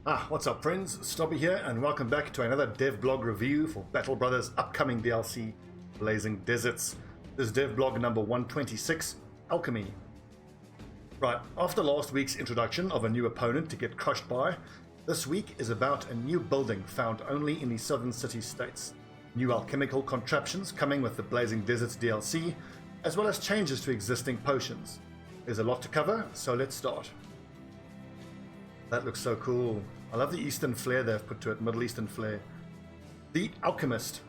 What's up friends, Stobbie here and welcome back to another Devblog review for Battle Brothers' upcoming DLC, Blazing Deserts. This is Devblog number 126, Alchemy. Right, after last week's introduction of a new opponent to get crushed by, this week is about a new building found only in the southern city-states. New alchemical contraptions coming with the Blazing Deserts DLC, as well as changes to existing potions. There's a lot to cover, so let's start. That looks so cool. I love the Eastern flair they've put to it, Middle Eastern flair. The Alchemist.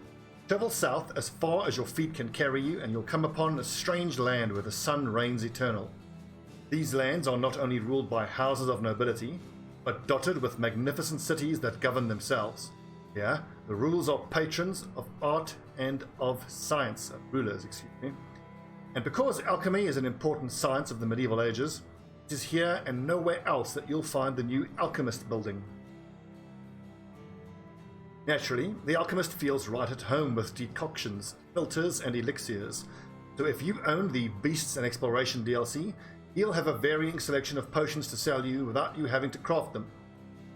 Travel south as far as your feet can carry you and you'll come upon a strange land where the sun reigns eternal. These lands are not only ruled by houses of nobility, but dotted with magnificent cities that govern themselves. Yeah, the rulers are patrons of art and of science, rulers, excuse me. And because alchemy is an important science of the medieval ages, it is here and nowhere else that you'll find the new Alchemist building. Naturally, the Alchemist feels right at home with decoctions, filters and elixirs, so if you own the Beasts and Exploration DLC, he'll have a varying selection of potions to sell you without you having to craft them.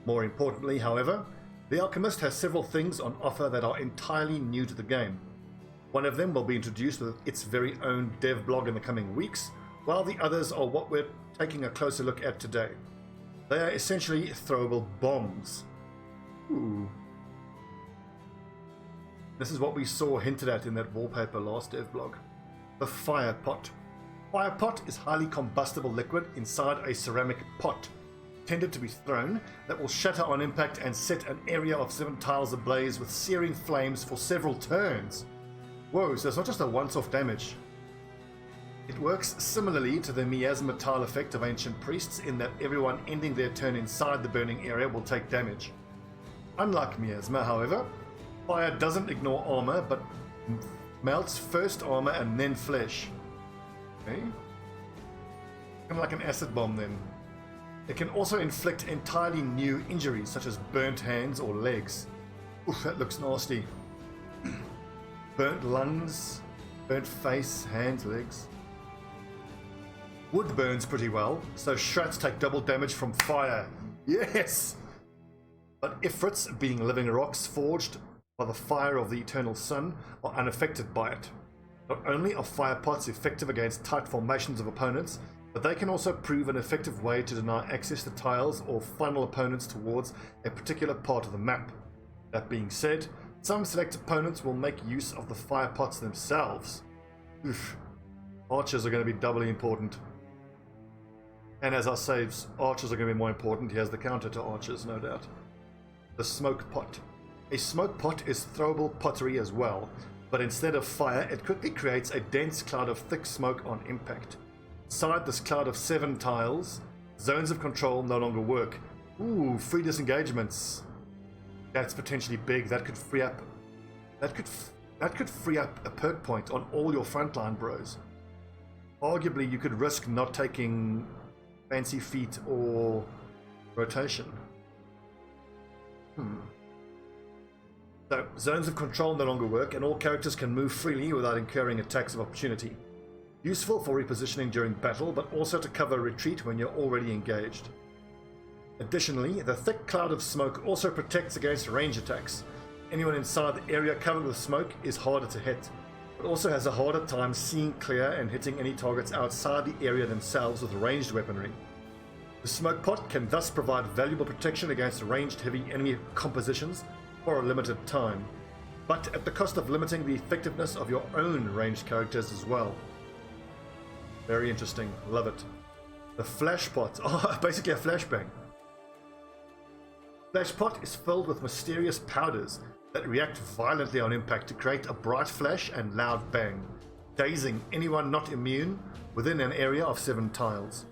More importantly, however, the Alchemist has several things on offer that are entirely new to the game. One of them will be introduced with its very own Devblog in the coming weeks, while the others are what we're taking a closer look at today. They are essentially throwable bombs. Ooh. This is what we saw hinted at in that wallpaper last Devblog. The fire pot. Fire pot is highly combustible liquid inside a ceramic pot, intended to be thrown, that will shatter on impact and set an area of 7 tiles ablaze with searing flames for several turns. Whoa, so it's not just a once-off damage. It works similarly to the miasma tile effect of ancient priests in that everyone ending their turn inside the burning area will take damage. Unlike miasma, however, fire doesn't ignore armor but melts first armor and then flesh. Okay? Kind of like an acid bomb then. It can also inflict entirely new injuries such as burnt hands or legs. Oof, that looks nasty. Burnt lungs, burnt face, hands, legs. Wood burns pretty well, so shrats take double damage from fire. Yes! But ifrits, being living rocks forged by the fire of the eternal sun, are unaffected by it. Not only are fire pots effective against tight formations of opponents, but they can also prove an effective way to deny access to tiles or funnel opponents towards a particular part of the map. That being said, some select opponents will make use of the fire pots themselves. Oof. Archers are going to be doubly important. And as our saves, archers are going to be more important. He has the counter to archers, no doubt. The smoke pot. A smoke pot is throwable pottery as well, but instead of fire, it quickly creates a dense cloud of thick smoke on impact. Inside this cloud of 7 tiles, zones of control no longer work. Ooh, free disengagements. That's potentially big. That could free up. That could free up a perk point on all your frontline bros. Arguably, you could risk not taking fancy feet or rotation. So, zones of control no longer work and all characters can move freely without incurring attacks of opportunity. Useful for repositioning during battle, but also to cover retreat when you're already engaged. Additionally, the thick cloud of smoke also protects against range attacks. Anyone inside the area covered with smoke is harder to hit, but also has a harder time seeing clear and hitting any targets outside the area themselves with ranged weaponry. The smoke pot can thus provide valuable protection against ranged heavy enemy compositions for a limited time, but at the cost of limiting the effectiveness of your own ranged characters as well. Very interesting, love it. The flash pot, basically a flashbang. Flash pot is filled with mysterious powders that react violently on impact to create a bright flash and loud bang, dazing anyone not immune within an area of 7 tiles.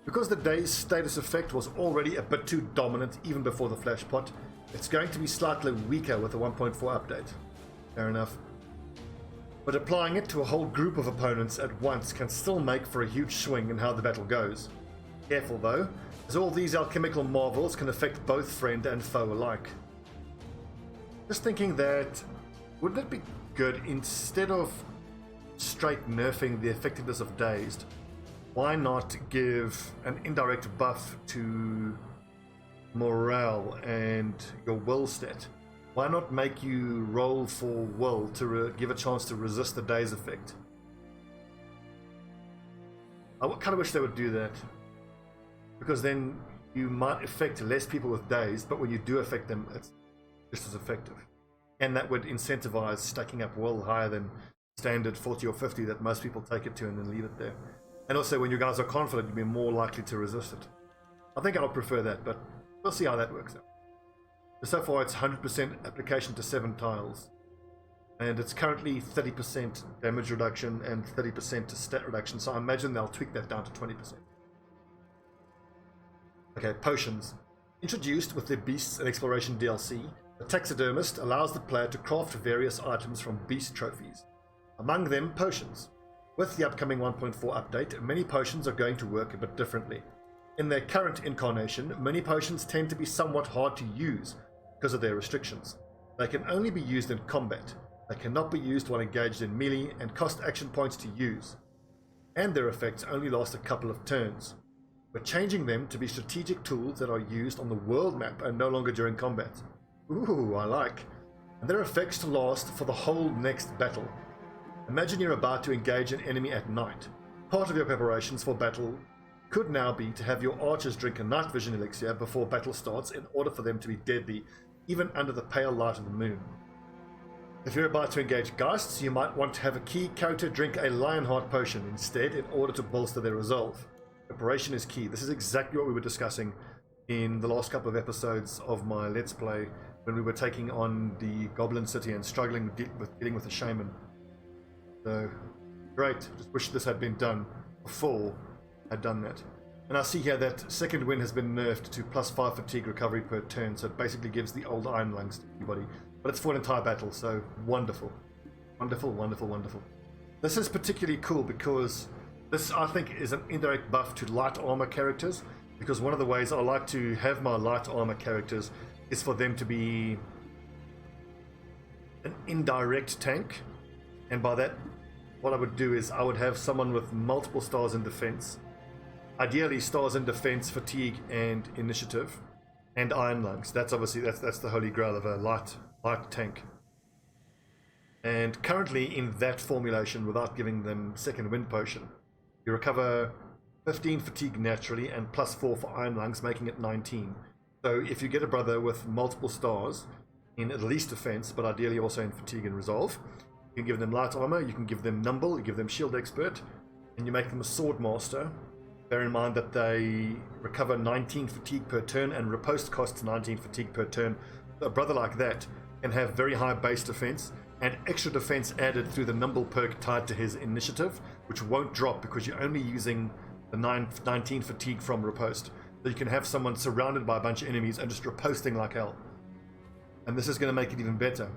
Because the daze status effect was already a bit too dominant even before the flash pot, it's going to be slightly weaker with the 1.4 update. Fair enough. But applying it to a whole group of opponents at once can still make for a huge swing in how the battle goes. Careful though, as all these alchemical marvels can affect both friend and foe alike. Just thinking that, wouldn't it be good, instead of straight nerfing the effectiveness of Dazed, why not give an indirect buff to morale and your will stat, why not make you roll for will to give a chance to resist the daze effect? I kind of wish they would do that, because then you might affect less people with daze, but when you do affect them, it's just as effective. And that would incentivize stacking up will higher than standard 40 or 50 that most people take it to and then leave it there. And also when you guys are confident, you'll be more likely to resist it. I think I'll prefer that, but we'll see how that works out. So far it's 100% application to 7 tiles. And it's currently 30% damage reduction and 30% to stat reduction, so I imagine they'll tweak that down to 20%. Okay, potions. Introduced with the Beasts and Exploration DLC, the Taxidermist allows the player to craft various items from beast trophies. Among them, potions. With the upcoming 1.4 update, many potions are going to work a bit differently. In their current incarnation, many potions tend to be somewhat hard to use because of their restrictions. They can only be used in combat. They cannot be used while engaged in melee and cost action points to use. And their effects only last a couple of turns. We're changing them to be strategic tools that are used on the world map and no longer during combat. Ooh, I like. And their effects to last for the whole next battle. Imagine you're about to engage an enemy at night. Part of your preparations for battle could now be to have your archers drink a night vision elixir before battle starts in order for them to be deadly, even under the pale light of the moon. If you're about to engage Geists, you might want to have a key character drink a Lionheart potion instead in order to bolster their resolve. Preparation is key. This is exactly what we were discussing in the last couple of episodes of my Let's Play when we were taking on the Goblin City and struggling with dealing with the Shaman. So, great. Just wish this had been done before I'd done that. And I see here that second wind has been nerfed to +5 fatigue recovery per turn, so it basically gives the old Iron Lungs to everybody. But it's for an entire battle, so wonderful. Wonderful, wonderful, wonderful. This is particularly cool because this, I think, is an indirect buff to light armor characters, because one of the ways I like to have my light armor characters is for them to be an indirect tank. And by that, what I would do is I would have someone with multiple stars in defense, ideally stars in defense, fatigue, and initiative, and Iron Lungs. That's obviously that's the holy grail of a light tank. And currently in that formulation, without giving them second wind potion, you recover 15 fatigue naturally and +4 for Iron Lungs, making it 19. So if you get a brother with multiple stars in at least defense, but ideally also in fatigue and resolve, you can give them light armor, you can give them numble, you give them shield expert, and you make them a sword master. Bear in mind that they recover 19 fatigue per turn and riposte costs 19 fatigue per turn. A brother like that can have very high base defense and extra defense added through the numble perk tied to his initiative, which won't drop because you're only using the 19 fatigue from riposte. So you can have someone surrounded by a bunch of enemies and just riposting like hell. And this is going to make it even better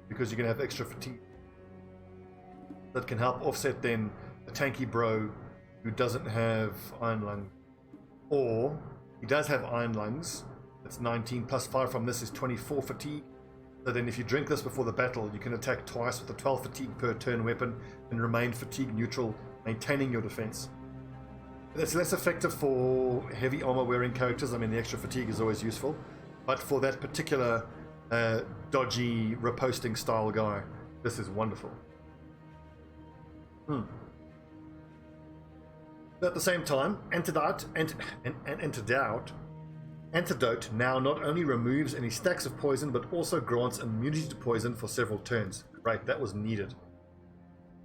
because you're going to have extra fatigue. That can help offset then a tanky bro who doesn't have Iron Lung. Or he does have Iron Lungs. That's 19 +5 from this is 24 fatigue. So then if you drink this before the battle, you can attack twice with a 12 fatigue per turn weapon and remain fatigue neutral, maintaining your defense. It's less effective for heavy armor wearing characters. I mean, the extra fatigue is always useful, but for that particular dodgy riposting style guy, this is wonderful. At the same time, Antidote now not only removes any stacks of poison, but also grants immunity to poison for several turns. Right, that was needed.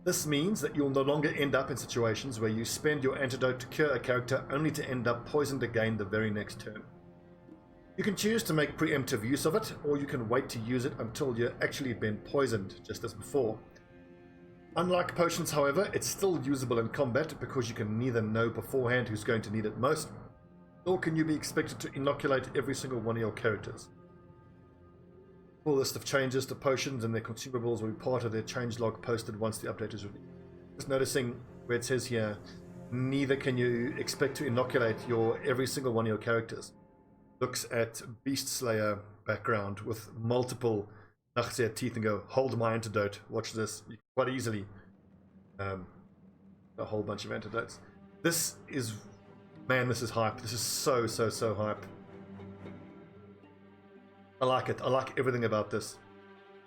This means that you'll no longer end up in situations where you spend your antidote to cure a character only to end up poisoned again the very next turn. You can choose to make preemptive use of it, or you can wait to use it until you've actually been poisoned, just as before. Unlike potions, however, it's still usable in combat because you can neither know beforehand who's going to need it most, nor can you be expected to inoculate every single one of your characters. A full list of changes to potions and their consumables will be part of their changelog posted once the update is released. Just noticing where it says here, neither can you expect to inoculate every single one of your characters. Looks at Beast Slayer background with multiple Nachtseer teeth and go, hold my antidote, watch this. You can quite easily a whole bunch of antidotes. This is, man, this is hype. This is so hype. I like it. I like everything about this.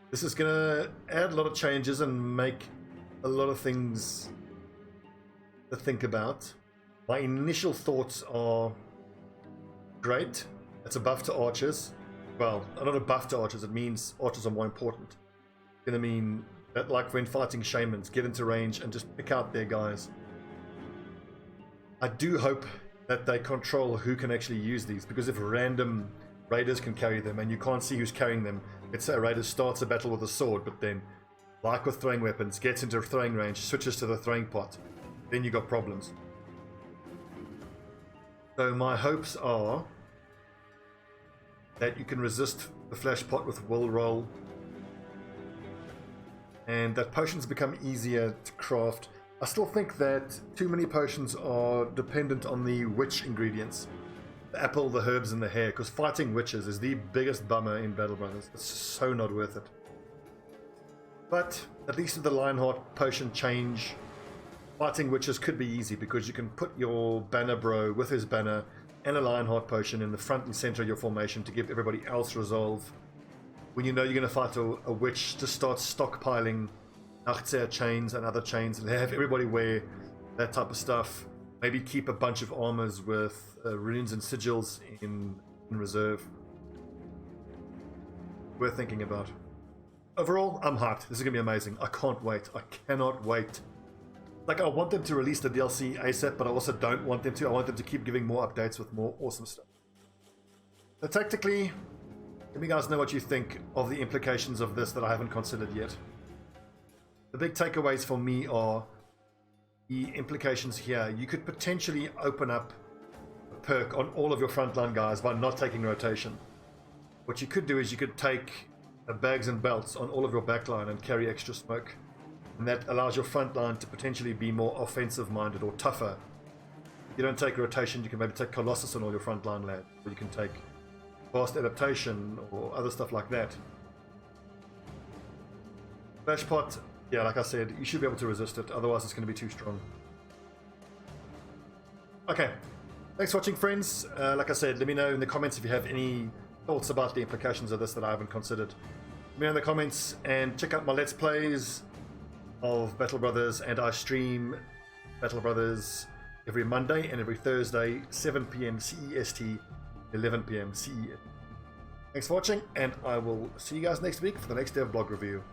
This is going to add a lot of changes and make a lot of things to think about. My initial thoughts are great. It's a buff to archers. Well, not a buff to archers. It means archers are more important. It's going to mean that, like when fighting shamans, get into range and just pick out their guys. I do hope that they control who can actually use these, because if random raiders can carry them and you can't see who's carrying them, let's say a raider starts a battle with a sword, but then, like with throwing weapons, gets into throwing range, switches to the throwing pot, then you got problems. So my hopes are that you can resist the flash pot with will roll, and that potions become easier to craft. I still think that too many potions are dependent on the witch ingredients. The apple, the herbs, and the hair, because fighting witches is the biggest bummer in Battle Brothers. It's so not worth it. But at least with the Lionheart potion change, fighting witches could be easy, because you can put your banner bro with his banner and a Lionheart potion in the front and center of your formation to give everybody else resolve. When you know you're going to fight a witch, just start stockpiling Nachtseer chains and other chains and have everybody wear that type of stuff. Maybe keep a bunch of armors with runes and sigils in reserve. Worth thinking about. Overall, I'm hyped. This is going to be amazing. I can't wait. I cannot wait. Like, I want them to release the DLC ASAP, but I also don't want them to. I want them to keep giving more updates with more awesome stuff. So tactically, let me guys know what you think of the implications of this that I haven't considered yet. The big takeaways for me are the implications here. You could potentially open up a perk on all of your frontline guys by not taking rotation. What you could do is you could take bags and belts on all of your backline and carry extra smoke. And that allows your frontline to potentially be more offensive minded or tougher. If you don't take rotation, you can maybe take Colossus on all your frontline lads, or you can take fast adaptation or other stuff like that. Flashpot, yeah, like I said, you should be able to resist it, otherwise it's going to be too strong. Okay, thanks for watching, friends. Like I said, let me know in the comments if you have any thoughts about the implications of this that I haven't considered. Let me know in the comments, and check out my Let's Plays of Battle Brothers, and I stream Battle Brothers every Monday and every Thursday, 7 PM CEST, 11 PM CEST. Thanks for watching, and I will see you guys next week for the next Devblog review.